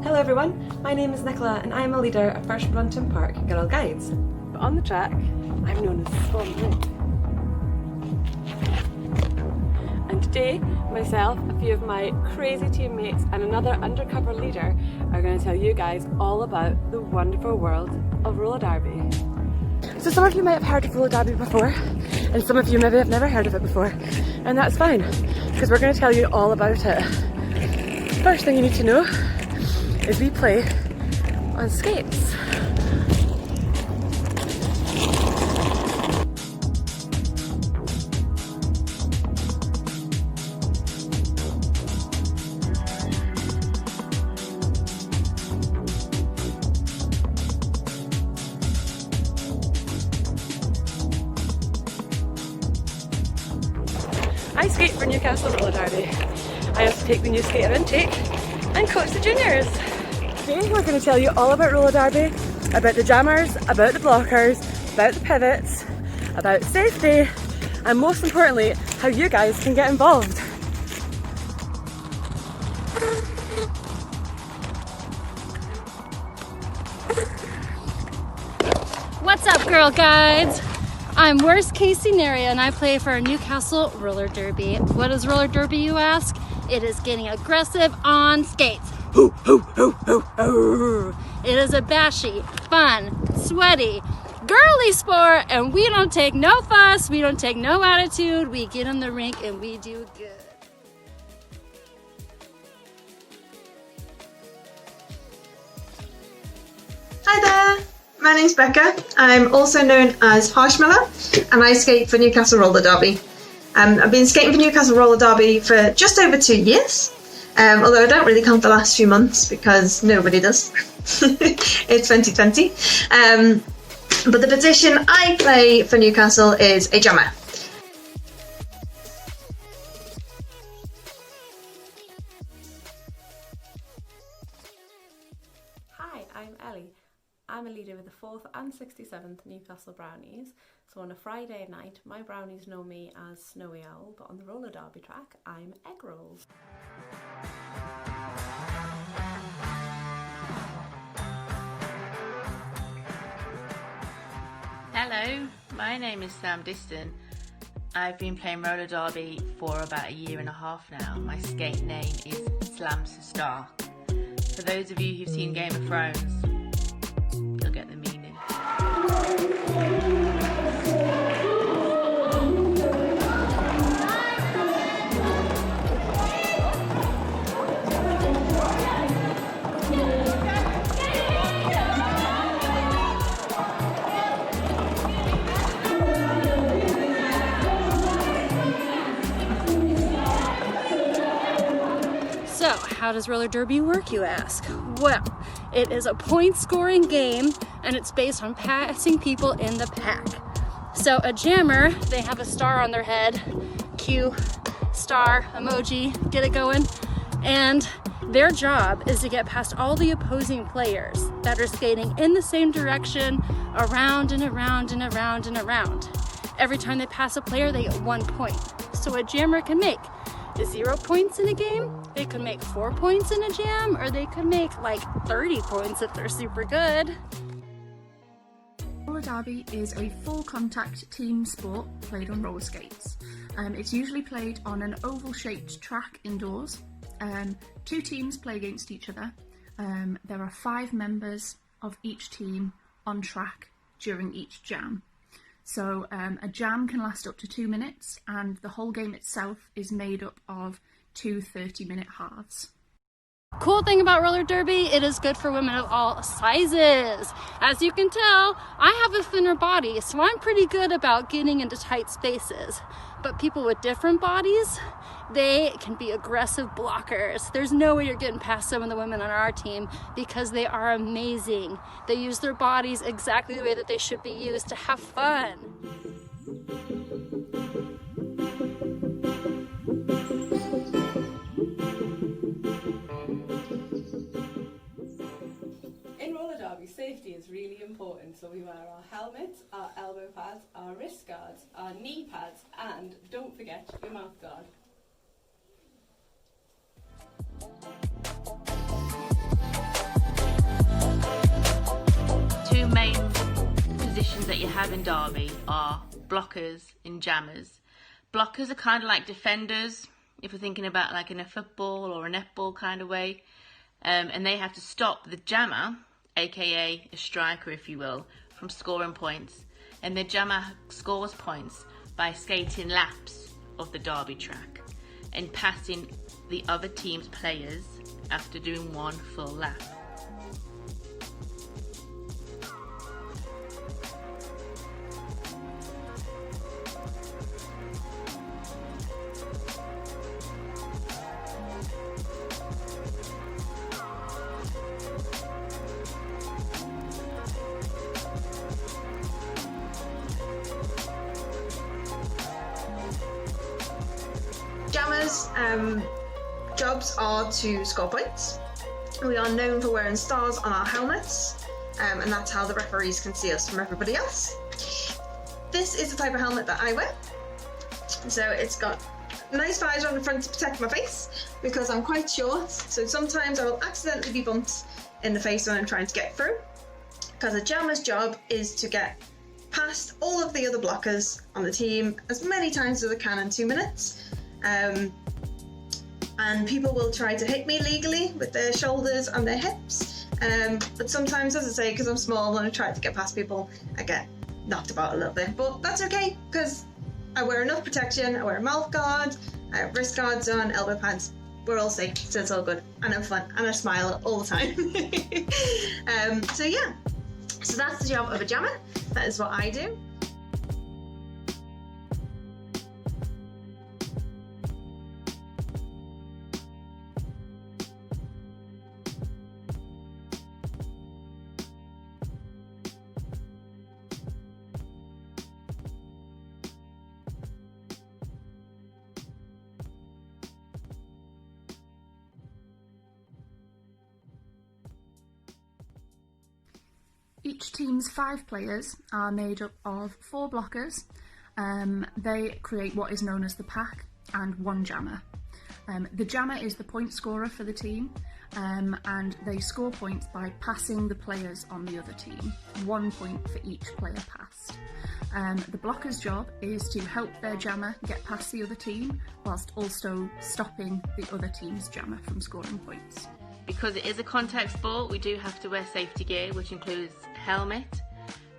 Hello everyone, my name is Nicola and I am a leader at First Brunton Park Girl Guides. On the track, I'm known as Swan Root. And today, myself, a few of my crazy teammates and another undercover leader are going to tell you guys all about the wonderful world of roller derby. So some of you might have heard of roller derby before, and some of you maybe have never heard of it before, and that's fine, because we're going to tell you all about it. First thing you need to know is we play on skates. I skate for Newcastle Roller Derby. I also take the new skater intake and coach the juniors. Today we're going to tell you all about roller derby, about the jammers, about the blockers, about the pivots, about safety, and most importantly, how you guys can get involved. What's up, Girl Guides? I'm worst case scenario and I play for Newcastle Roller Derby. What is roller derby, you ask? It is getting aggressive on skates. Hoo, hoo, hoo, hoo, hoo. It is a bashy, fun, sweaty, girly sport, and we don't take no fuss, we don't take no attitude. We get in the rink and we do good. Hi there, my name's Becca. I'm also known as Harshmiller and I skate for Newcastle Roller Derby. I've been skating for Newcastle Roller Derby for just over 2 years, although I don't really count the last few months because nobody does. It's 2020. But the position I play for Newcastle is a jammer. Hi, I'm Ellie. I'm a leader with the 4th and 67th Newcastle Brownies. So on a Friday night, my brownies know me as Snowy Owl, but on the roller derby track, I'm Egg Rolls. Hello, my name is Sam Diston. I've been playing roller derby for about 1.5 years now. My skate name is Slams Star. For those of you who've seen Game of Thrones, you'll get the meaning. So, how does roller derby work, you ask? Well, it is a point scoring game and it's based on passing people in the pack. So a jammer, they have a star on their head, cue, star, emoji, get it going. And their job is to get past all the opposing players that are skating in the same direction, around and around and around and around. Every time they pass a player, they get 1 point. So a jammer can make 0 points in a game, they could make 4 points in a jam, or they could make like 30 points if they're super good. Roller derby is a full contact team sport played on roller skates. It's usually played on an oval shaped track indoors. 2 teams play against each other. There are 5 members of each team on track during each jam. So a jam can last up to 2 minutes and the whole game itself is made up of 2 30-minute halves. Cool thing about roller derby, it is good for women of all sizes. As you can tell, I have a thinner body, so I'm pretty good about getting into tight spaces. But people with different bodies, they can be aggressive blockers. There's no way you're getting past some of the women on our team because they are amazing. They use their bodies exactly the way that they should be used to have fun. Safety is really important, so we wear our helmets, our elbow pads, our wrist guards, our knee pads, and don't forget your mouth guard. that you have in Derby are blockers and jammers. Blockers are kind of like defenders, if we're thinking about like in a football or a netball kind of way. And they have to stop the jammer, aka a striker if you will, from scoring points. And the jammer scores points by skating laps of the Derby track and passing the other team's players after doing one full lap. Jammers' jobs are to score points. We are known for wearing stars on our helmets, and that's how the referees can see us from everybody else. This is the type of helmet that I wear. So it's got a nice visor on the front to protect my face because I'm quite short, so sometimes I will accidentally be bumped in the face when I'm trying to get through. Because a jammer's job is to get past all of the other blockers on the team as many times as I can in 2 minutes. And people will try to hit me legally with their shoulders and their hips, but sometimes, as I say, because I'm small and I try to get past people, I get knocked about a little bit, but that's okay because I wear enough protection. I wear a mouth guard, I have wrist guards on, elbow pads. We're all safe, so it's all good, and I'm fun, and I smile all the time. So yeah, so that's the job of a jammer. That is what I do. Each team's 5 players are made up of 4 blockers. They create what is known as the pack and 1 jammer. The jammer is the point scorer for the team, and they score points by passing the players on the other team. 1 point for each player passed. The blocker's job is to help their jammer get past the other team whilst also stopping the other team's jammer from scoring points. Because it is a contact sport, we do have to wear safety gear, which includes helmet,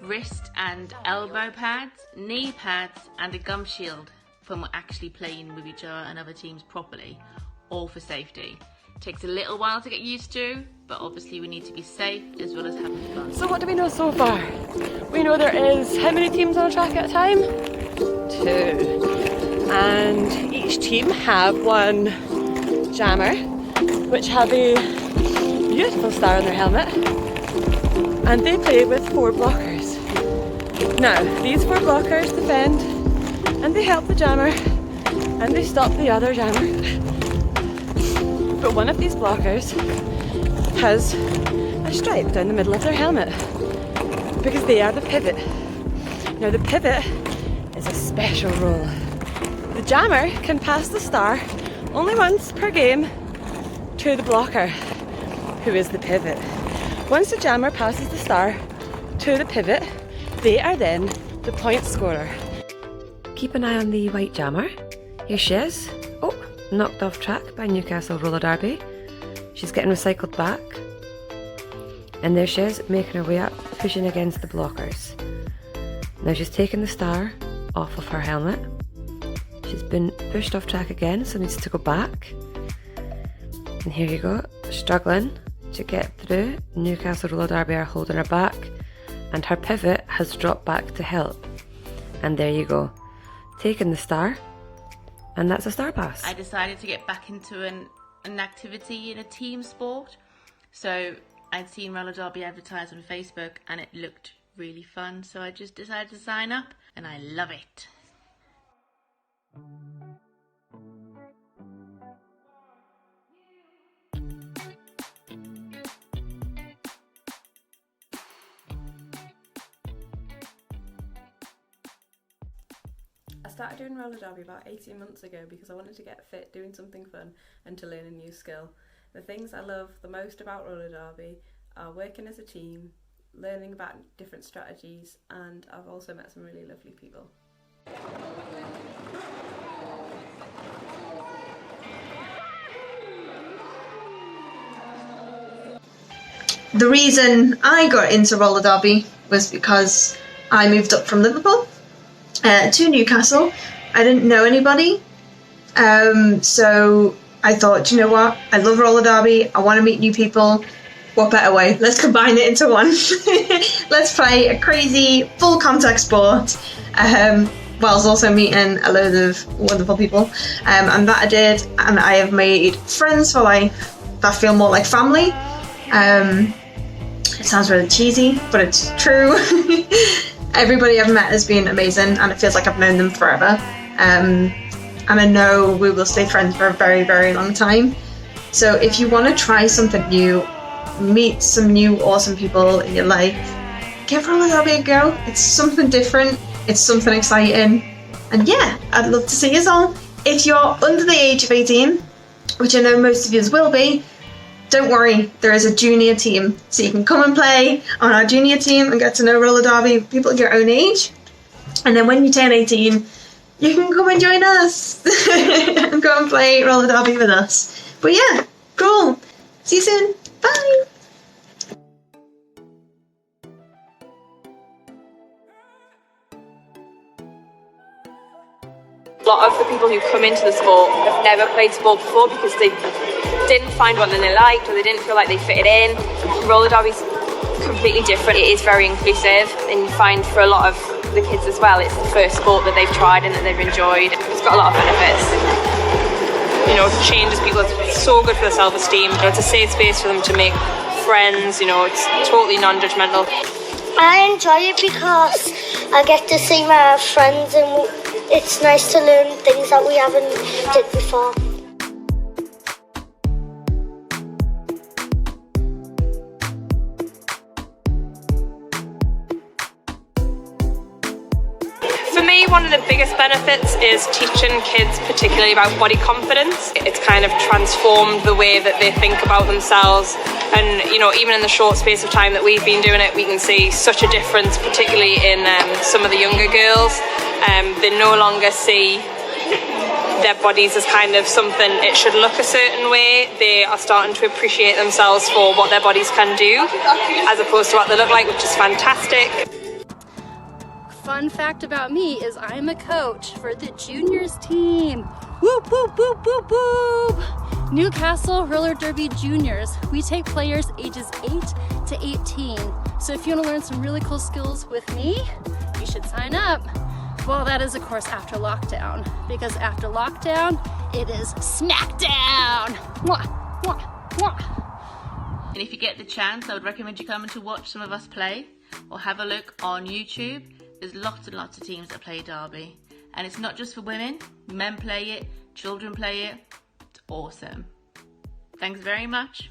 wrist and elbow pads, knee pads and a gum shield when we're actually playing with each other and other teams properly, all for safety. It takes a little while to get used to, but obviously we need to be safe as well as having fun. So what do we know so far? We know there is how many teams on a track at a time? 2. And each team have 1 jammer, which have a beautiful star on their helmet, and they play with 4 blockers. Now, these 4 blockers defend, and they help the jammer, and they stop the other jammer. But one of these blockers has a stripe down the middle of their helmet, because they are the pivot. Now, the pivot is a special role. The jammer can pass the star only once per game to the blocker, who is the pivot. Once the jammer passes the star to the pivot, they are then the point scorer. Keep an eye on the white jammer. Here she is. Oh, knocked off track by Newcastle Roller Derby. She's getting recycled back. And there she is, making her way up, pushing against the blockers. Now she's taken the star off of her helmet. She's been pushed off track again, so needs to go back. And here you go, struggling to get through. Newcastle Roller Derby are holding her back, and her pivot has dropped back to help. And there you go, taking the star, and that's a star pass. I decided to get back into an activity in a team sport. So I'd seen roller derby advertised on Facebook and it looked really fun, so I just decided to sign up, and I love it. I started doing roller derby about 18 months ago because I wanted to get fit, doing something fun, and to learn a new skill. The things I love the most about roller derby are working as a team, learning about different strategies, and I've also met some really lovely people. The reason I got into roller derby was because I moved up from Liverpool to Newcastle. I didn't know anybody, so I thought, do you know what? I love roller derby. I want to meet new people. What better way? Let's combine it into one. Let's play a crazy full contact sport, whilst also meeting a load of wonderful people. And that I did, and I have made friends for life that feel more like family. It sounds really cheesy, but it's true. Everybody I've met has been amazing, and it feels like I've known them forever. And I know we will stay friends for a very, very long time. So if you want to try something new, meet some new awesome people in your life, give roller derby a go. It's something different, it's something exciting, and yeah, I'd love to see you all. If you're under the age of 18, which I know most of you will be, don't worry, there is a junior team, so you can come and play on our junior team and get to know roller derby with people your own age. And then when you turn 18, you can come and join us and go and play roller derby with us. But yeah, cool. See you soon. Bye. A lot of the people who come into the sport have never played sport before because they didn't find one that they liked, or they didn't feel like they fitted in. Roller derby's completely different. It is very inclusive, and you find for a lot of the kids as well, it's the first sport that they've tried and that they've enjoyed. It's got a lot of benefits. You know, it changes people. It's so good for their self-esteem. You know, it's a safe space for them to make friends. You know, it's totally non-judgmental. I enjoy it because I get to see my friends, and it's nice to learn things that we haven't did before. For me, one of the biggest benefits is teaching kids particularly about body confidence. It's kind of transformed the way that they think about themselves, and you know, even in the short space of time that we've been doing it, we can see such a difference, particularly in some of the younger girls. They no longer see their bodies as kind of something it should look a certain way. They are starting to appreciate themselves for what their bodies can do as opposed to what they look like, which is fantastic. Fun fact about me is I'm a coach for the juniors team. Whoop, whoop, whoop, whoop, whoop. Newcastle Roller Derby Juniors. We take players ages 8 to 18. So if you want to learn some really cool skills with me, you should sign up. Well, that is of course after lockdown, because after lockdown, it is smackdown. Mwah, mwah, mwah. And if you get the chance, I would recommend you coming to watch some of us play, or have a look on YouTube. There's lots and lots of teams that play derby, and it's not just for women. Men play it, children play it. It's awesome. Thanks very much.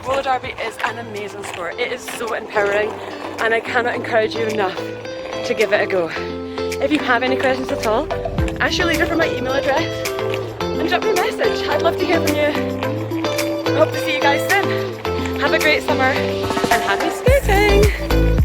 Roller derby is an amazing sport. It is so empowering, and I cannot encourage you enough to give it a go. If you have any questions at all, ask your leader for my email address and drop me a message. I'd love to hear from you. I hope to see you guys soon. Have a great summer and happy skating!